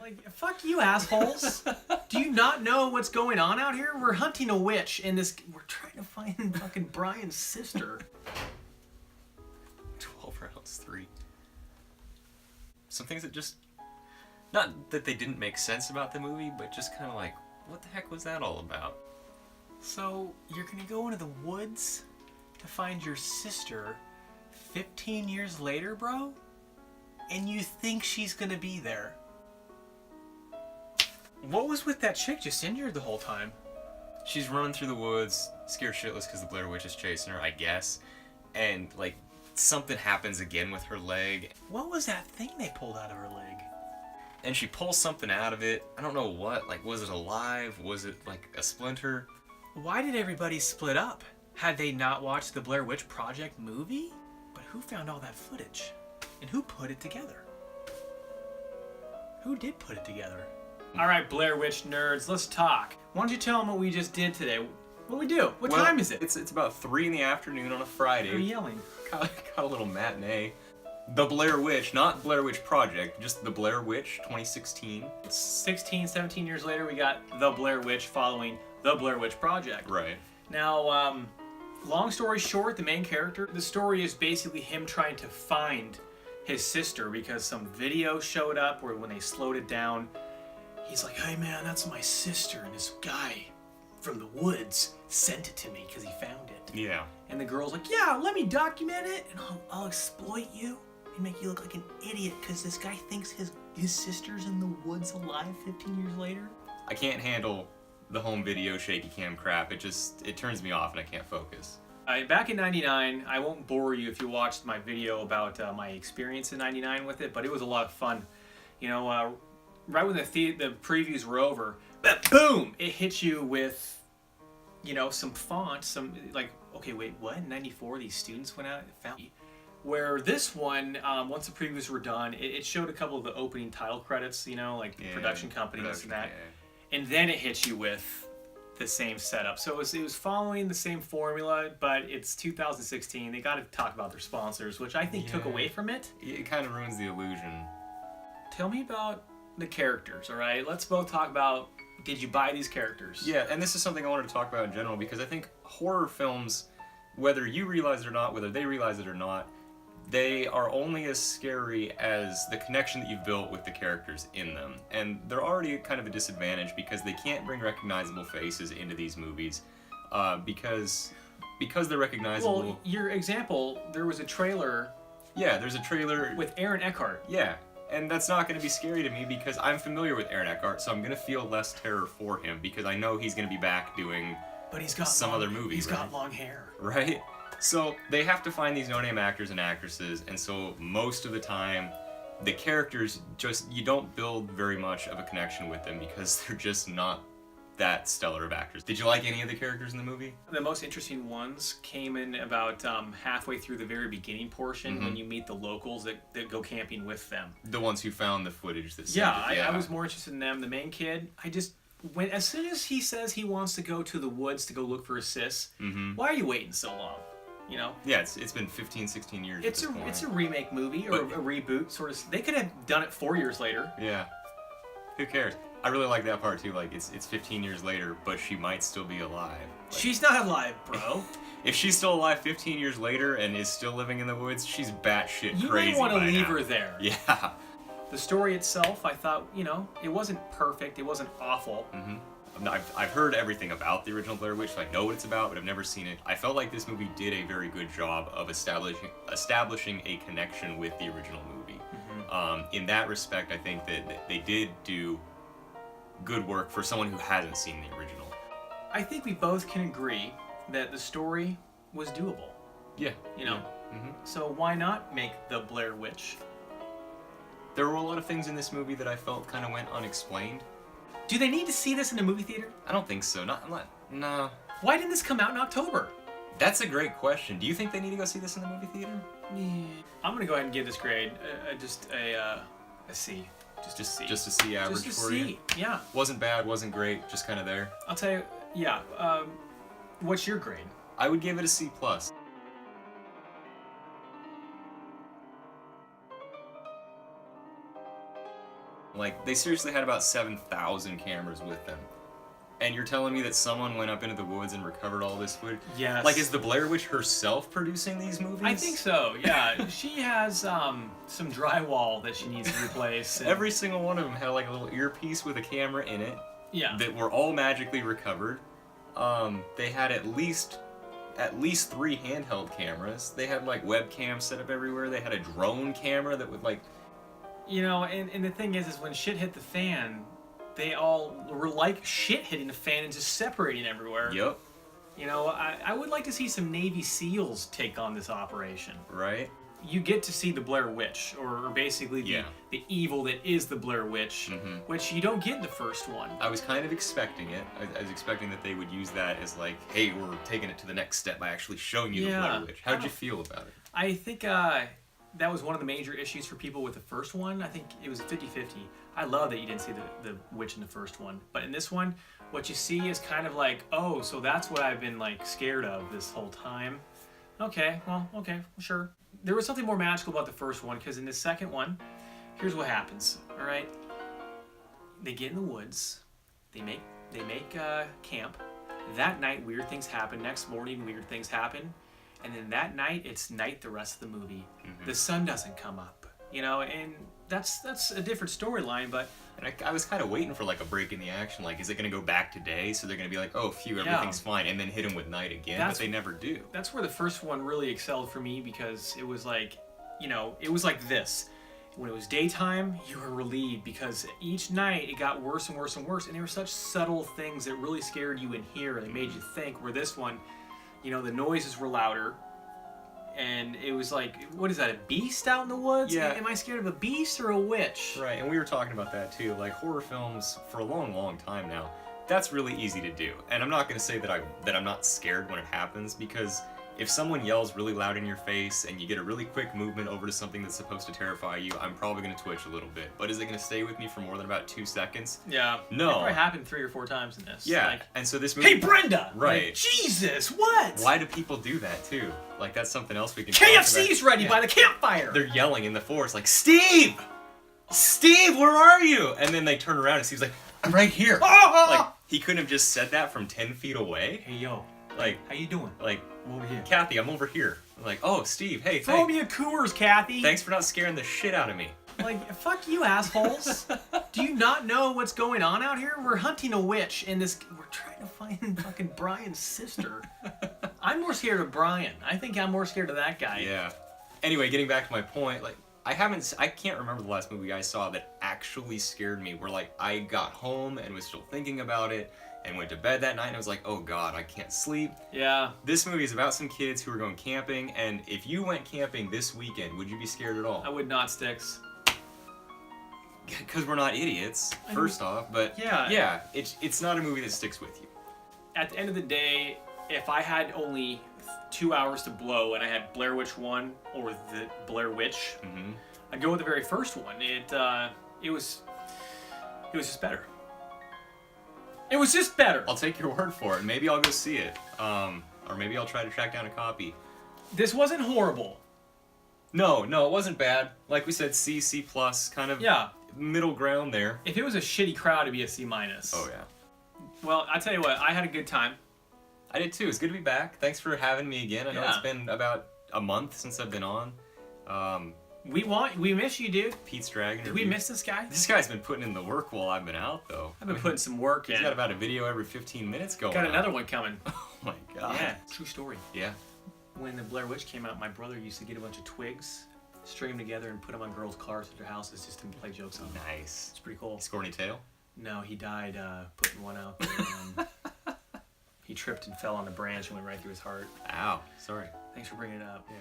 Like, fuck you, assholes. Do you not know what's going on out here? We're hunting a witch in this... We're trying to find fucking Brian's sister. 12 rounds, 3. Some things that just... Not that they didn't make sense about the movie, but just kind of like, what the heck was that all about? So, you're gonna go into the woods to find your sister 15 years later, bro? And you think she's gonna be there? What was with that chick just injured the whole time? She's running through the woods, scared shitless because the Blair Witch is chasing her, I guess. And, like, something happens again with her leg. What was that thing they pulled out of her leg? And she pulls something out of it. I don't know what. Like, was it alive? Was it, like, a splinter? Why did everybody split up? Had they not watched the Blair Witch Project movie? But who found all that footage? And who put it together? Who did put it together? All right, Blair Witch nerds, let's talk. Why don't you tell them what we just did today? What we do? What time is it? It's about 3 in the afternoon on a Friday. You're yelling. Got a little matinee. The Blair Witch, not Blair Witch Project, just The Blair Witch 2016. 16, 17 years later, we got The Blair Witch following The Blair Witch Project. Right. Now, long story short, the main character, the story is basically him trying to find his sister because some video showed up where when they slowed it down, he's like, hey man, that's my sister, and this guy from the woods sent it to me because he found it. Yeah. And the girl's like, yeah, let me document it, and I'll exploit you and make you look like an idiot because this guy thinks his sister's in the woods alive 15 years later. I can't handle the home video shaky cam crap. It turns me off and I can't focus. Back in 99, I won't bore you if you watched my video about my experience in 99 with it, but it was a lot of fun. You know, right when the previews were over, boom, it hits you with, you know, some font, some like, okay, wait, what? In 94, these students went out and found me. Where this one, once the previews were done, it showed a couple of the opening title credits, you know, like production company, this and that. Yeah. And then it hits you with the same setup. So it was following the same formula, but it's 2016. They got to talk about their sponsors, which I think took away from it. It kind of ruins the illusion. Tell me about the characters, all right? Let's both talk about, did you buy these characters? Yeah, and this is something I wanted to talk about in general because I think horror films, whether you realize it or not, whether they realize it or not, they are only as scary as the connection that you've built with the characters in them. And they're already kind of a disadvantage because they can't bring recognizable faces into these movies because they're recognizable. Well, your example, there was a trailer. Yeah, there's a trailer with Aaron Eckhart. Yeah, and that's not going to be scary to me because I'm familiar with Aaron Eckhart, so I'm going to feel less terror for him because I know he's going to be back doing some other movie. He's got long hair. Right? So they have to find these no-name actors and actresses, and so most of the time, the characters you don't build very much of a connection with them because they're just not that stellar of actors. Did you like any of the characters in the movie? The most interesting ones came in about halfway through the very beginning portion when you meet the locals that go camping with them. The ones who found the footage that I was more interested in them. The main kid, as soon as he says he wants to go to the woods to go look for his sis, why are you waiting so long? You know? Yeah, it's been 15, 16 years It's a remake movie, or a reboot, sort of. They could have done it 4 years later. Yeah. Who cares? I really like that part, too. Like, it's 15 years later, but she might still be alive. Like, she's not alive, bro. If she's still alive 15 years later and is still living in the woods, she's batshit crazy. You might want to leave her there. Yeah. The story itself, I thought, you know, it wasn't perfect. It wasn't awful. I've heard everything about the original Blair Witch, so I know what it's about, but I've never seen it. I felt like this movie did a very good job of establishing a connection with the original movie. In that respect, I think that they did do good work for someone who hasn't seen the original. I think we both can agree that the story was doable. Yeah. You know? Yeah. So why not make the Blair Witch? There were a lot of things in this movie that I felt kind of went unexplained. Do they need to see this in a movie theater? I don't think so. No. Why didn't this come out in October? That's a great question. Do you think they need to go see this in the movie theater? Yeah. I'm gonna go ahead and give this grade just a C. Just a C. Just a C average just a for C. you? Yeah. Wasn't bad, wasn't great, just kind of there. I'll tell you, yeah. What's your grade? I would give it a C+. Like, they seriously had about 7,000 cameras with them. And you're telling me that someone went up into the woods and recovered all this footage? Yes. Like, is the Blair Witch herself producing these movies? I think so, yeah. She has some drywall that she needs to replace. And Every single one of them had like a little earpiece with a camera in it yeah. that were all magically recovered. They had at least 3 handheld cameras. They had like webcams set up everywhere. They had a drone camera that would like... You know, and the thing is when shit hit the fan, they all were like shit hitting the fan and just separating everywhere. Yep. You know, I would like to see some Navy SEALs take on this operation. Right? You get to see the Blair Witch, or basically the evil that is the Blair Witch, which you don't get in the first one. I was kind of expecting it. I was expecting that they would use that as like, hey, we're taking it to the next step by actually showing you the Blair Witch. How'd you feel about it? I think that was one of the major issues for people with the first one. I think it was 50-50. I love that you didn't see the witch in the first one. But in this one, what you see is kind of like, oh, so that's what I've been like scared of this whole time. Okay, sure. There was something more magical about the first one, because in the second one, here's what happens, all right? They get in the woods, they make camp. That night, weird things happen. Next morning, weird things happen. And then that night, it's night the rest of the movie. The sun doesn't come up, you know, and that's a different storyline, but... And I was kind of waiting for like a break in the action, like, is it going to go back to day? So they're going to be like, oh, phew, everything's fine, and then hit them with night again, but they never do. That's where the first one really excelled for me, because it was like, you know, it was like this. When it was daytime, you were relieved, because each night it got worse and worse and worse, and there were such subtle things that really scared you in here, and they made you think, where this one, you know, the noises were louder, and it was like, what is that, a beast out in the woods? Yeah. Am I scared of a beast or a witch? Right, and we were talking about that too. Like, horror films, for a long, long time now, that's really easy to do. And I'm not going to say that I'm not scared when it happens, because if someone yells really loud in your face and you get a really quick movement over to something that's supposed to terrify you, I'm probably going to twitch a little bit. But is it going to stay with me for more than about 2 seconds? Yeah. No. It probably happened 3 or 4 times in this. Yeah, Like, and so this movie... hey, Brenda! Right. Like, Jesus, what? Why do people do that too? Like, that's something else we can talk KFC's about. ready by the campfire! They're yelling in the forest like, Steve! Steve, where are you? And then they turn around and Steve's like, I'm right here. Like, he couldn't have just said that from 10 feet away. Hey, yo. Like, How you doing? like, I'm over here. Kathy, I'm over here. I'm like, oh, Steve, hey, Throw me a Coors, Kathy. thanks for not scaring the shit out of me. Like, fuck you, assholes. Do you not know what's going on out here? We're hunting a witch, and we're trying to find fucking Brian's sister. I'm more scared of Brian. I think I'm more scared of that guy. Yeah. Anyway, getting back to my point, like, I can't remember the last movie I saw that actually scared me, where, like, I got home and was still thinking about it, and went to bed that night and I was like, oh god, I can't sleep. Yeah. This movie is about some kids who are going camping, and if you went camping this weekend, would you be scared at all? I would not, Sticks. Because we're not idiots, first off, but yeah, it's not a movie that sticks with you. At the end of the day, if I had only 2 hours to blow and I had Blair Witch 1 or the Blair Witch, I'd go with the very first one. It was just better. It was just better. I'll take your word for it. Maybe I'll go see it. Or maybe I'll try to track down a copy. This wasn't horrible. No, it wasn't bad. Like we said, C+, kind of middle ground there. If it was a shitty crowd, it'd be a C-. Oh, yeah. Well, I tell you what, I had a good time. I did too. It's good to be back. Thanks for having me again. I know it's been about a month since I've been on. We miss you, dude. Pete's Dragon. Did we miss this guy? This guy's been putting in the work while I've been out, though. I've been putting some work in. He's got about a video every 15 minutes going Got on. another one coming. Oh my god. Yeah, true story. Yeah. When the Blair Witch came out, my brother used to get a bunch of twigs, string them together, and put them on girls' cars at their houses just to play jokes on them. Nice. It's pretty cool. Score any tail? No, he died putting one out there. And he tripped and fell on the branch and went right through his heart. Ow. Sorry. Thanks for bringing it up. Yeah.